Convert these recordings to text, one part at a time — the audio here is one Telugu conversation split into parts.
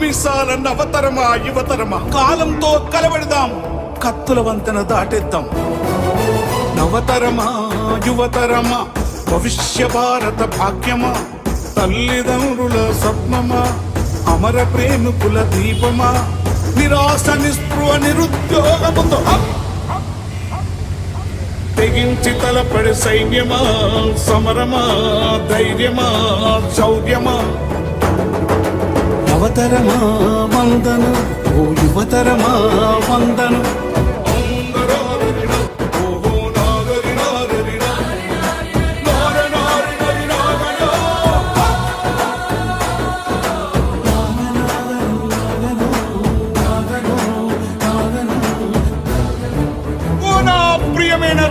మీసాల నవతరమా యువతరమా కాలంతో కలబడదాం, కత్తుల వంతెన దాటేద్దాం. నవతరమా యువతరమా భవిష్య భారత భాగ్యమా, తల్లిదండ్రుల స్వప్నమా, అమర ప్రేమికుల దీపమా, నిరాశ నిస్పృహ నిరుద్యోగముతో తెగించి తలపడి సైన్యమా, సమరమా, ధైర్యమా, శౌర్యమా. నవతరమా వందన, ఓ యువతరమా వందన.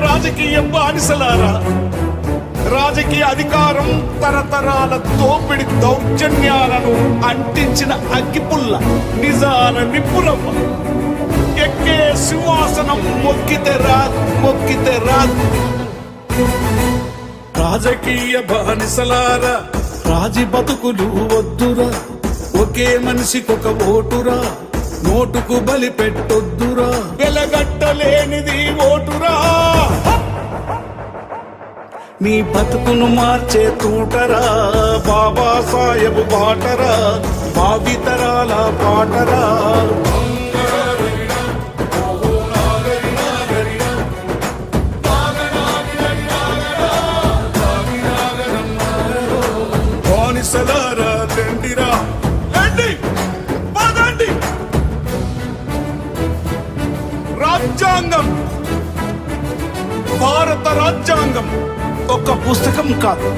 రాజకీయ బానిసలారా, రాజకీయ అధికారం తరతరాల దోపిడి దౌర్జన్యాలను అంటించిన అగ్గిపుల్ల, నిజాల నిప్పులవ్వ. ఎక్కే సింహాసనం మొక్కితే రాదు, మొక్కితే రాదు. రాజకీయ బానిసలారా, రాజీ బతుకులు వద్దురా, ఒకే మనిషికొక ఓటురా, నోటుకు బలి పెట్టొద్దురా, వెలగట్టలేనిది ఓటురా. నీ బతుకును మార్చే తూటరా, బాబా సాహెబ్ బాటరా, భావితరాల పాటరా. బానిసలారా రండిరా, రండి పదండి. రాజ్యాంగం, భారత రాజ్యాంగం ఒక పుస్తకం కాదు,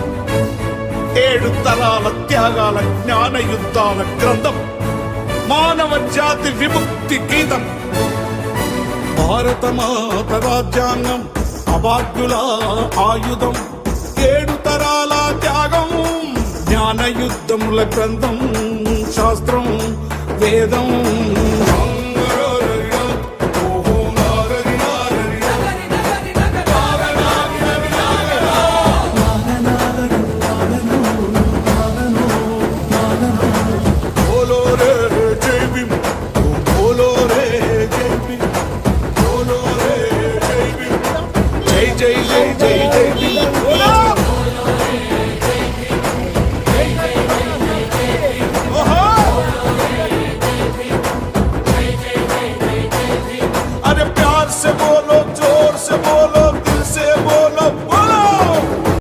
7 తరాల త్యాగాల జ్ఞాన యుద్ధాల గ్రంథం, మానవ జాతి విముక్తి గీతం. భారత మాత రాజ్యాంగం అభాగ్యుల ఆయుధం, 7 తరాల త్యాగం, జ్ఞాన యుద్ధముల గ్రంథం, శాస్త్రం వేదం.